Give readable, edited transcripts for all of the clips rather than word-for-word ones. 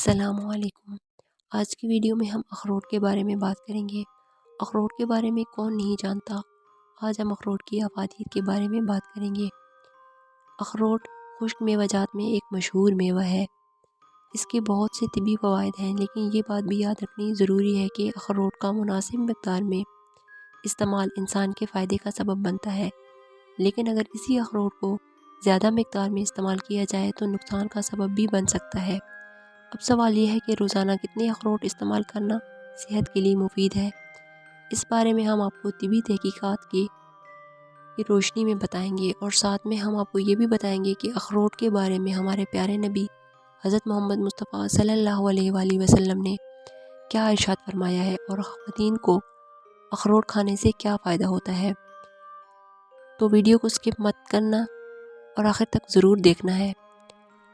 السلام علیکم۔ آج کی ویڈیو میں ہم اخروٹ کے بارے میں بات کریں گے۔ اخروٹ کے بارے میں کون نہیں جانتا؟ آج ہم اخروٹ کی افادیت کے بارے میں بات کریں گے۔ اخروٹ خشک میوہ جات میں ایک مشہور میوہ ہے۔ اس کے بہت سے طبی فوائد ہیں، لیکن یہ بات بھی یاد رکھنی ضروری ہے کہ اخروٹ کا مناسب مقدار میں استعمال انسان کے فائدے کا سبب بنتا ہے، لیکن اگر اسی اخروٹ کو زیادہ مقدار میں استعمال کیا جائے تو نقصان کا سبب بھی بن سکتا ہے۔ اب سوال یہ ہے کہ روزانہ کتنے اخروٹ استعمال کرنا صحت کے لیے مفید ہے۔ اس بارے میں ہم آپ کو طبی تحقیقات کی روشنی میں بتائیں گے، اور ساتھ میں ہم آپ کو یہ بھی بتائیں گے کہ اخروٹ کے بارے میں ہمارے پیارے نبی حضرت محمد مصطفیٰ صلی اللہ علیہ وآلہ وسلم نے کیا ارشاد فرمایا ہے، اور خواتین کو اخروٹ کھانے سے کیا فائدہ ہوتا ہے۔ تو ویڈیو کو سکپ مت کرنا اور آخر تک ضرور دیکھنا ہے۔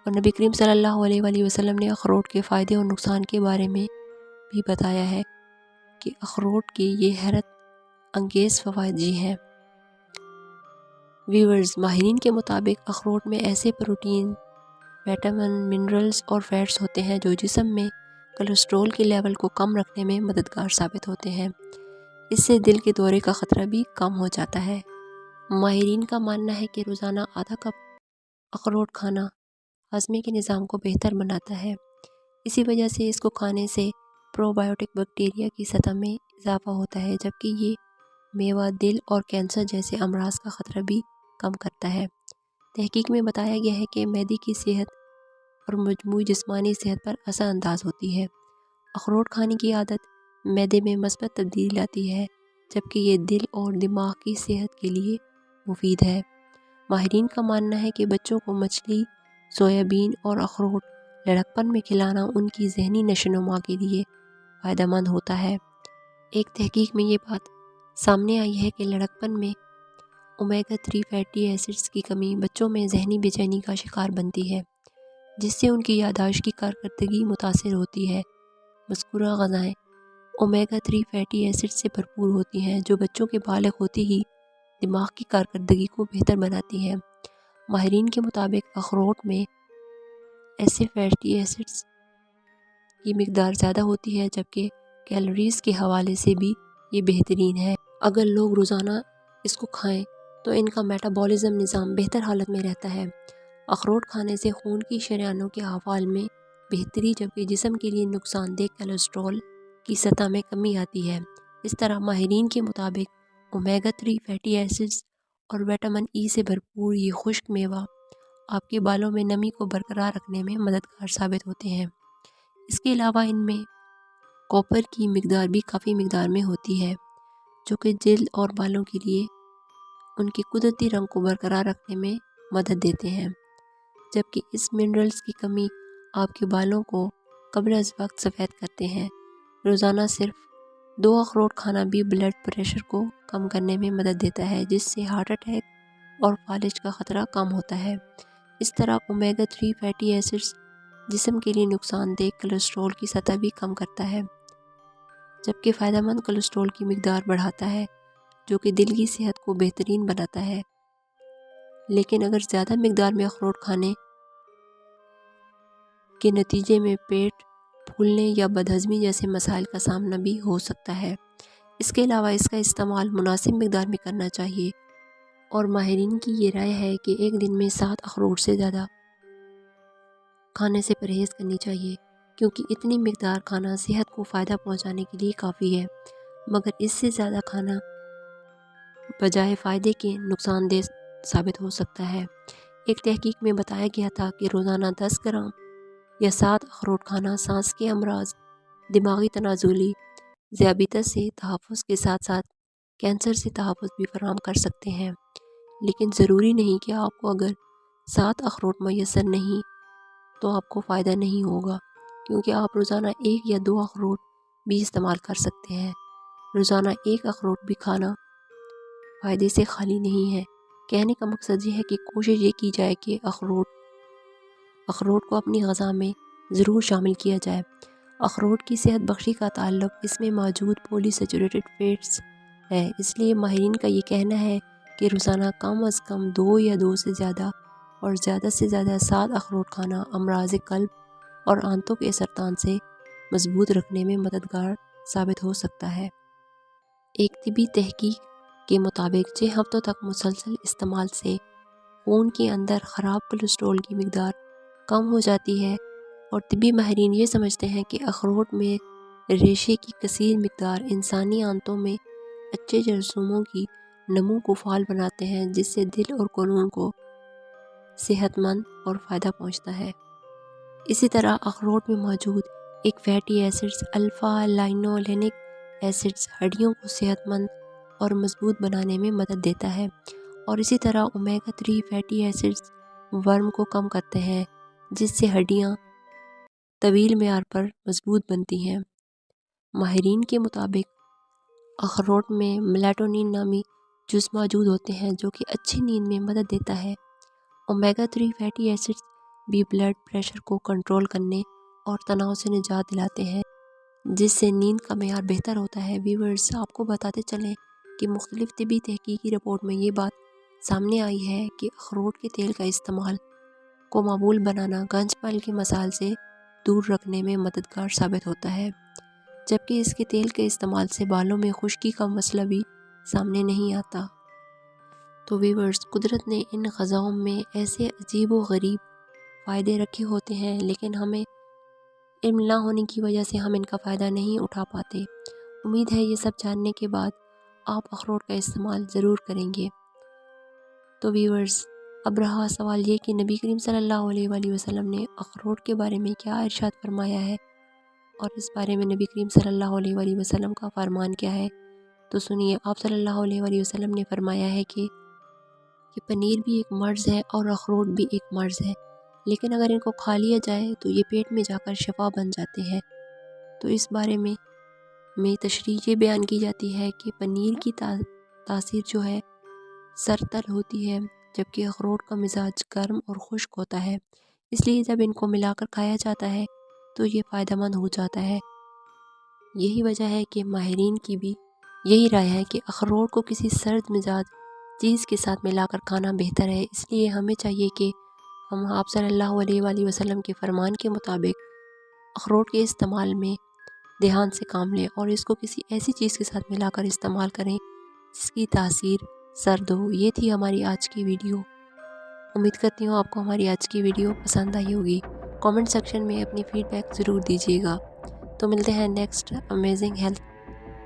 اور نبی کریم صلی اللہ علیہ وآلہ وسلم نے اخروٹ کے فائدے اور نقصان کے بارے میں بھی بتایا ہے کہ اخروٹ کے یہ حیرت انگیز فوائد ہیں۔ ویورز، ماہرین کے مطابق اخروٹ میں ایسے پروٹین، وٹامن، منرلز اور فیٹس ہوتے ہیں جو جسم میں کولیسٹرول کے لیول کو کم رکھنے میں مددگار ثابت ہوتے ہیں۔ اس سے دل کے دورے کا خطرہ بھی کم ہو جاتا ہے۔ ماہرین کا ماننا ہے کہ روزانہ آدھا کپ اخروٹ کھانا ہاضمے کے نظام کو بہتر بناتا ہے۔ اسی وجہ سے اس کو کھانے سے پرو بایوٹک بیکٹیریا کی سطح میں اضافہ ہوتا ہے، جبکہ یہ میوہ دل اور کینسر جیسے امراض کا خطرہ بھی کم کرتا ہے۔ تحقیق میں بتایا گیا ہے کہ معدے کی صحت اور مجموعی جسمانی صحت پر اثر انداز ہوتی ہے۔ اخروٹ کھانے کی عادت معدے میں مثبت تبدیلی لاتی ہے، جبکہ یہ دل اور دماغ کی صحت کے لیے مفید ہے۔ ماہرین کا ماننا ہے کہ بچوں کو مچھلی، سویابین اور اخروٹ لڑکپن میں کھلانا ان کی ذہنی نشوونما کے لیے فائدہ مند ہوتا ہے۔ ایک تحقیق میں یہ بات سامنے آئی ہے کہ لڑکپن میں اومیگا 3 فیٹی ایسڈز کی کمی بچوں میں ذہنی بے چینی کا شکار بنتی ہے، جس سے ان کی یادداشت کی کارکردگی متاثر ہوتی ہے۔ مذکورہ غذائیں اومیگا 3 فیٹی ایسڈ سے بھرپور ہوتی ہیں، جو بچوں کے بالغ ہوتے ہی دماغ کی کارکردگی کو بہتر بناتی ہے۔ ماہرین کے مطابق اخروٹ میں ایسے فیٹی ایسڈز کی مقدار زیادہ ہوتی ہے، جبکہ کیلوریز کے حوالے سے بھی یہ بہترین ہے۔ اگر لوگ روزانہ اس کو کھائیں تو ان کا میٹابولزم نظام بہتر حالت میں رہتا ہے۔ اخروٹ کھانے سے خون کی شریانوں کے احوال میں بہتری، جبکہ جسم کے لیے نقصان دہ کولیسٹرول کی سطح میں کمی آتی ہے۔ اس طرح ماہرین کے مطابق اومیگا 3 فیٹی ایسڈز اور وٹامن ای سے بھرپور یہ خشک میوہ آپ کے بالوں میں نمی کو برقرار رکھنے میں مددگار ثابت ہوتے ہیں۔ اس کے علاوہ ان میں کاپر کی مقدار بھی کافی مقدار میں ہوتی ہے، جو کہ جلد اور بالوں کے لیے ان کے قدرتی رنگ کو برقرار رکھنے میں مدد دیتے ہیں، جبکہ اس منرلز کی کمی آپ کے بالوں کو قبل از وقت سفید کرتے ہیں۔ روزانہ صرف 2 اخروٹ کھانا بھی بلڈ پریشر کو کم کرنے میں مدد دیتا ہے، جس سے ہارٹ اٹیک اور فالج کا خطرہ کم ہوتا ہے۔ اس طرح اومیگا 3 فیٹی ایسڈز جسم کے لیے نقصان دہ کولیسٹرول کی سطح بھی کم کرتا ہے، جبکہ فائدہ مند کولیسٹرول کی مقدار بڑھاتا ہے، جو کہ دل کی صحت کو بہترین بناتا ہے۔ لیکن اگر زیادہ مقدار میں اخروٹ کھانے کے نتیجے میں پیٹ پھولنے یا بدہضمی جیسے مسائل کا سامنا بھی ہو سکتا ہے۔ اس کے علاوہ اس کا استعمال مناسب مقدار میں کرنا چاہیے، اور ماہرین کی یہ رائے ہے کہ ایک دن میں 7 اخروٹ سے زیادہ کھانے سے پرہیز کرنی چاہیے، کیونکہ اتنی مقدار کھانا صحت کو فائدہ پہنچانے کے لیے کافی ہے، مگر اس سے زیادہ کھانا بجائے فائدے کے نقصان دہ ثابت ہو سکتا ہے۔ ایک تحقیق میں بتایا گیا تھا کہ روزانہ 10 گرام یا 7 اخروٹ کھانا سانس کے امراض، دماغی تنازلی، ذیابیطس سے تحفظ کے ساتھ ساتھ کینسر سے تحفظ بھی فراہم کر سکتے ہیں۔ لیکن ضروری نہیں کہ آپ کو اگر 7 اخروٹ میسر نہیں تو آپ کو فائدہ نہیں ہوگا، کیونکہ آپ روزانہ 1 یا 2 اخروٹ بھی استعمال کر سکتے ہیں۔ روزانہ 1 اخروٹ بھی کھانا فائدے سے خالی نہیں ہے۔ کہنے کا مقصد یہ ہے کہ کوشش یہ کی جائے کہ اخروٹ کو اپنی غذا میں ضرور شامل کیا جائے۔ اخروٹ کی صحت بخشی کا تعلق اس میں موجود پولی سیچوریٹڈ فیٹس ہے، اس لیے ماہرین کا یہ کہنا ہے کہ روزانہ کم از کم 2 یا 2 سے زیادہ اور زیادہ سے زیادہ 7 اخروٹ کھانا امراض قلب اور آنتوں کے سرطان سے مضبوط رکھنے میں مددگار ثابت ہو سکتا ہے۔ ایک طبی تحقیق کے مطابق 6 ہفتوں تک مسلسل استعمال سے خون کے اندر خراب کولیسٹرول کی مقدار کم ہو جاتی ہے، اور طبی ماہرین یہ سمجھتے ہیں کہ اخروٹ میں ریشے کی کثیر مقدار انسانی آنتوں میں اچھے جراثیموں کی نمو کو فعال بناتے ہیں، جس سے دل اور قولون کو صحت مند اور فائدہ پہنچتا ہے۔ اسی طرح اخروٹ میں موجود ایک فیٹی ایسڈز الفا لائنولینک ایسڈز ہڈیوں کو صحت مند اور مضبوط بنانے میں مدد دیتا ہے، اور اسی طرح اومیگا 3 فیٹی ایسڈز ورم کو کم کرتے ہیں، جس سے ہڈیاں طویل معیار پر مضبوط بنتی ہیں۔ ماہرین کے مطابق اخروٹ میں میلاٹونین نامی جز موجود ہوتے ہیں جو کہ اچھی نیند میں مدد دیتا ہے۔ اومیگا 3 فیٹی ایسڈز بھی بلڈ پریشر کو کنٹرول کرنے اور تناؤ سے نجات دلاتے ہیں، جس سے نیند کا معیار بہتر ہوتا ہے۔ ویورز، آپ کو بتاتے چلیں کہ مختلف طبی تحقیقی رپورٹ میں یہ بات سامنے آئی ہے کہ اخروٹ کے تیل کا استعمال کو معمول بنانا گنج پل کے مسائل سے دور رکھنے میں مددگار ثابت ہوتا ہے، جبکہ اس کے تیل کے استعمال سے بالوں میں خشکی کا مسئلہ بھی سامنے نہیں آتا۔ تو ویورز، قدرت نے ان غذاؤں میں ایسے عجیب و غریب فائدے رکھے ہوتے ہیں، لیکن ہمیں علم نہ ہونے کی وجہ سے ہم ان کا فائدہ نہیں اٹھا پاتے۔ امید ہے یہ سب جاننے کے بعد آپ اخروٹ کا استعمال ضرور کریں گے۔ تو ویورز، اب رہا سوال یہ کہ نبی کریم صلی اللہ علیہ وآلہ وسلم نے اخروٹ کے بارے میں کیا ارشاد فرمایا ہے، اور اس بارے میں نبی کریم صلی اللہ علیہ وآلہ وسلم کا فرمان کیا ہے۔ تو سنیے، آپ صلی اللہ علیہ وآلہ وسلم نے فرمایا ہے کہ پنیر بھی ایک مرض ہے اور اخروٹ بھی ایک مرض ہے، لیکن اگر ان کو کھا لیا جائے تو یہ پیٹ میں جا کر شفا بن جاتے ہیں۔ تو اس بارے میں تشریح یہ بیان کی جاتی ہے کہ پنیر کی تاثیر جو ہے سرتل ہوتی ہے، جبکہ اخروٹ کا مزاج گرم اور خشک ہوتا ہے، اس لیے جب ان کو ملا کر کھایا جاتا ہے تو یہ فائدہ مند ہو جاتا ہے۔ یہی وجہ ہے کہ ماہرین کی بھی یہی رائے ہے کہ اخروٹ کو کسی سرد مزاج چیز کے ساتھ ملا کر کھانا بہتر ہے۔ اس لیے ہمیں چاہیے کہ ہم آپ صلی اللہ علیہ وآلہ وسلم کے فرمان کے مطابق اخروٹ کے استعمال میں دھیان سے کام لیں اور اس کو کسی ایسی چیز کے ساتھ ملا کر استعمال کریں جس کی تاثیر سرد ہو۔ یہ تھی ہماری آج کی ویڈیو۔ امید کرتی ہوں آپ کو ہماری آج کی ویڈیو پسند آئی ہوگی۔ کامنٹ سیکشن میں اپنی فیڈ بیک ضرور دیجیے گا۔ تو ملتے ہیں نیکسٹ امیزنگ ہیلتھ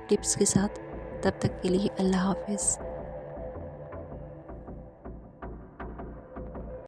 ٹپس کے ساتھ، تب تک کے لیے اللہ حافظ۔